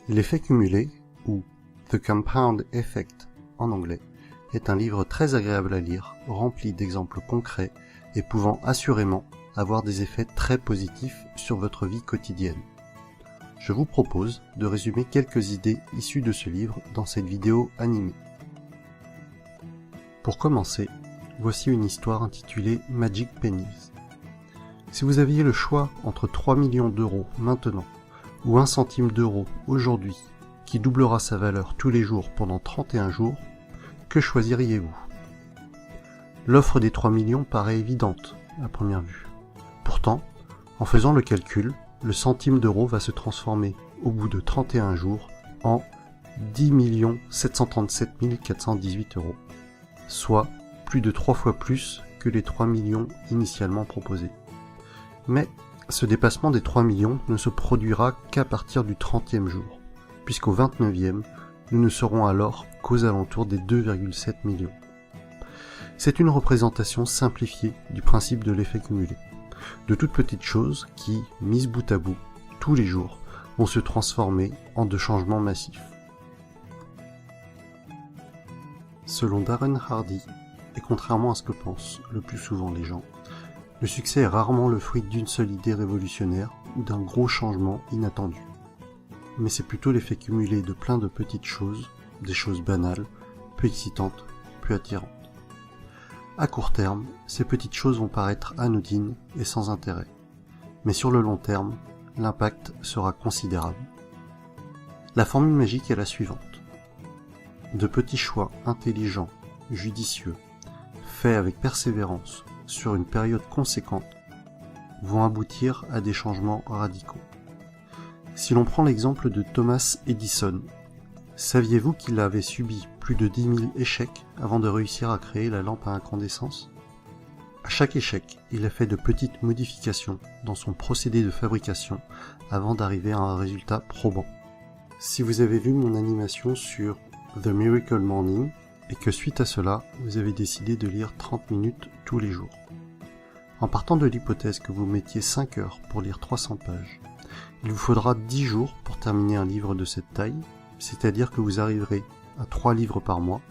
L'effet cumulé, ou The Compound Effect en anglais, est un livre très agréable à lire, rempli d'exemples concrets et pouvant assurément avoir des effets très positifs sur votre vie quotidienne. Je vous propose de résumer quelques idées issues de ce livre dans cette vidéo animée. Pour commencer, voici une histoire intitulée Magic Pennies. Si vous aviez le choix entre 3 millions d'euros maintenant ou 1 centime d'euro aujourd'hui, qui doublera sa valeur tous les jours pendant 31 jours, que choisiriez-vous? L'offre des 3 millions paraît évidente à première vue. Pourtant, en faisant le calcul, le centime d'euro va se transformer au bout de 31 jours en 10 737 418 euros, soit plus de 3 fois plus que les 3 millions initialement proposés. Mais ce dépassement des 3 millions ne se produira qu'à partir du 30e jour, puisqu'au 29e, nous ne serons alors qu'aux alentours des 2,7 millions. C'est une représentation simplifiée du principe de l'effet cumulé, de toutes petites choses qui, mises bout à bout, tous les jours, vont se transformer en de changements massifs. Selon Darren Hardy, et contrairement à ce que pensent le plus souvent les gens, le succès est rarement le fruit d'une seule idée révolutionnaire ou d'un gros changement inattendu. Mais c'est plutôt l'effet cumulé de plein de petites choses, des choses banales, peu excitantes, peu attirantes. À court terme, ces petites choses vont paraître anodines et sans intérêt. Mais sur le long terme, l'impact sera considérable. La formule magique est la suivante. De petits choix intelligents, judicieux, faits avec persévérance, sur une période conséquente, vont aboutir à des changements radicaux. Si l'on prend l'exemple de Thomas Edison, saviez-vous qu'il avait subi plus de 10 000 échecs avant de réussir à créer la lampe à incandescence? À chaque échec, il a fait de petites modifications dans son procédé de fabrication avant d'arriver à un résultat probant. Si vous avez vu mon animation sur The Miracle Morning, et que suite à cela, vous avez décidé de lire 30 minutes tous les jours. En partant de l'hypothèse que vous mettiez 5 heures pour lire 300 pages, il vous faudra 10 jours pour terminer un livre de cette taille, c'est-à-dire que vous arriverez à 3 livres par mois,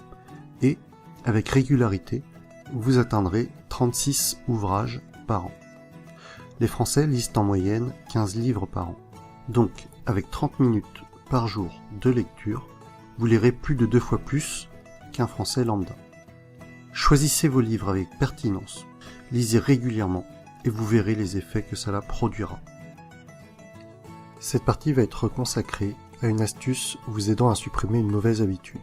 et, avec régularité, vous atteindrez 36 ouvrages par an. Les Français lisent en moyenne 15 livres par an. Donc, avec 30 minutes par jour de lecture, vous lirez plus de 2 fois plus qu'un Français lambda. Choisissez vos livres avec pertinence, lisez régulièrement et vous verrez les effets que cela produira. Cette partie va être consacrée à une astuce vous aidant à supprimer une mauvaise habitude.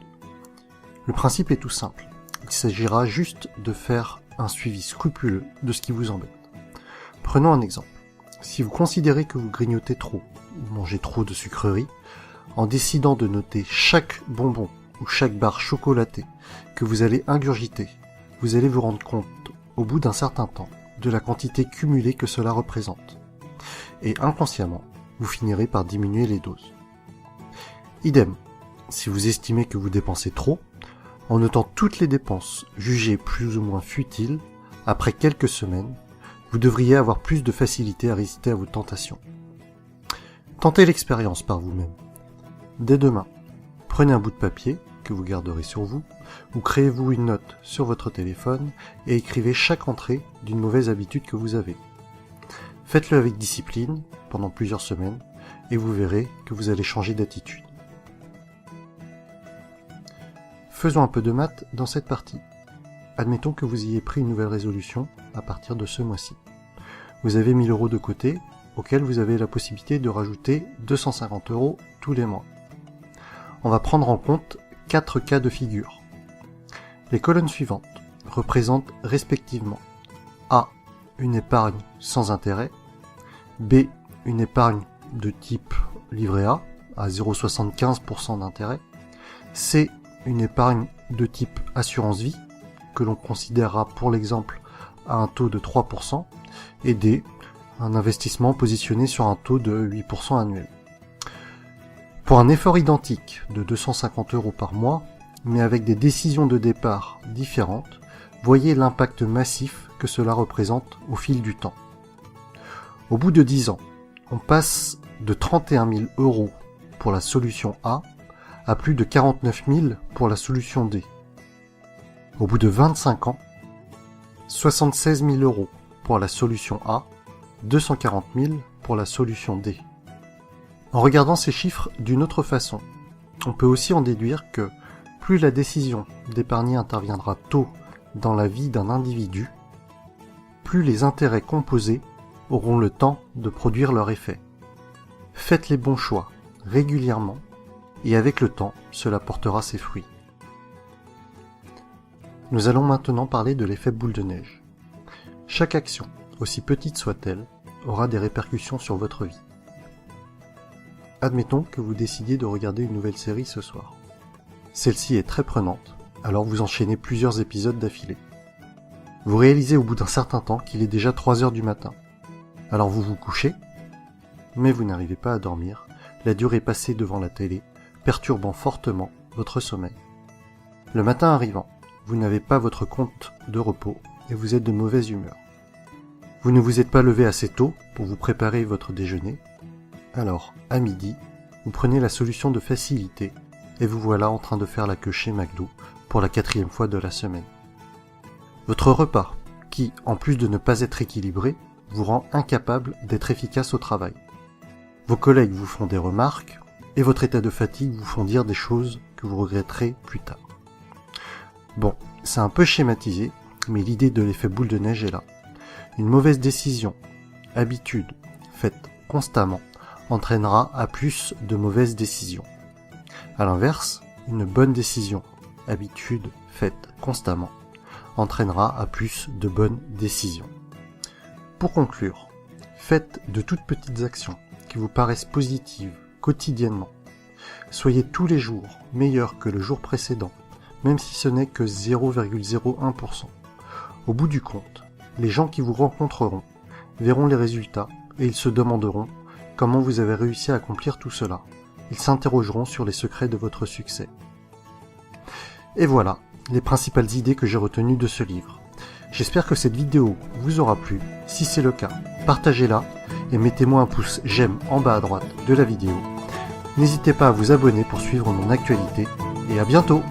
Le principe est tout simple, il s'agira juste de faire un suivi scrupuleux de ce qui vous embête. Prenons un exemple. Si vous considérez que vous grignotez trop ou mangez trop de sucreries, en décidant de noter chaque bonbon ou chaque barre chocolatée que vous allez ingurgiter, vous allez vous rendre compte, au bout d'un certain temps, de la quantité cumulée que cela représente. Et inconsciemment, vous finirez par diminuer les doses. Idem, si vous estimez que vous dépensez trop, en notant toutes les dépenses jugées plus ou moins futiles, après quelques semaines, vous devriez avoir plus de facilité à résister à vos tentations. Tentez l'expérience par vous-même. Dès demain, prenez un bout de papier que vous garderez sur vous, ou créez-vous une note sur votre téléphone et écrivez chaque entrée d'une mauvaise habitude que vous avez. Faites-le avec discipline pendant plusieurs semaines et vous verrez que vous allez changer d'attitude. Faisons un peu de maths dans cette partie. Admettons que vous ayez pris une nouvelle résolution à partir de ce mois-ci. Vous avez 1000 euros de côté, auquel vous avez la possibilité de rajouter 250 euros tous les mois. On va prendre en compte 4 cas de figure. Les colonnes suivantes représentent respectivement A. Une épargne sans intérêt, B. Une épargne de type livret A à 0,75% d'intérêt, C. Une épargne de type assurance vie, que l'on considérera pour l'exemple à un taux de 3%, et D. Un investissement positionné sur un taux de 8% annuel. Pour un effort identique de 250 euros par mois, mais avec des décisions de départ différentes, voyez l'impact massif que cela représente au fil du temps. Au bout de 10 ans, on passe de 31 000 euros pour la solution A à plus de 49 000 pour la solution D. Au bout de 25 ans, 76 000 € pour la solution A, 240 000 pour la solution D. En regardant ces chiffres d'une autre façon, on peut aussi en déduire que plus la décision d'épargner interviendra tôt dans la vie d'un individu, plus les intérêts composés auront le temps de produire leur effet. Faites les bons choix régulièrement et avec le temps, cela portera ses fruits. Nous allons maintenant parler de l'effet boule de neige. Chaque action, aussi petite soit-elle, aura des répercussions sur votre vie. Admettons que vous décidiez de regarder une nouvelle série ce soir. Celle-ci est très prenante, alors vous enchaînez plusieurs épisodes d'affilée. Vous réalisez au bout d'un certain temps qu'il est déjà 3 heures du matin. Alors vous vous couchez, mais vous n'arrivez pas à dormir, la durée passée devant la télé, perturbant fortement votre sommeil. Le matin arrivant, vous n'avez pas votre compte de repos et vous êtes de mauvaise humeur. Vous ne vous êtes pas levé assez tôt pour vous préparer votre déjeuner, alors à midi, vous prenez la solution de facilité et vous voilà en train de faire la queue chez McDo pour la 4e fois de la semaine. Votre repas, qui, en plus de ne pas être équilibré, vous rend incapable d'être efficace au travail. Vos collègues vous font des remarques, et votre état de fatigue vous font dire des choses que vous regretterez plus tard. Bon, c'est un peu schématisé, mais l'idée de l'effet boule de neige est là. Une mauvaise décision, habitude, faite constamment, entraînera à plus de mauvaises décisions. À l'inverse, une bonne décision, habitude, faite constamment, entraînera à plus de bonnes décisions. Pour conclure, faites de toutes petites actions qui vous paraissent positives quotidiennement. Soyez tous les jours meilleur que le jour précédent, même si ce n'est que 0,01%. Au bout du compte, les gens qui vous rencontreront verront les résultats et ils se demanderont comment vous avez réussi à accomplir tout cela. Ils s'interrogeront sur les secrets de votre succès. Et voilà les principales idées que j'ai retenues de ce livre. J'espère que cette vidéo vous aura plu. Si c'est le cas, partagez-la et mettez-moi un pouce j'aime en bas à droite de la vidéo. N'hésitez pas à vous abonner pour suivre mon actualité et à bientôt!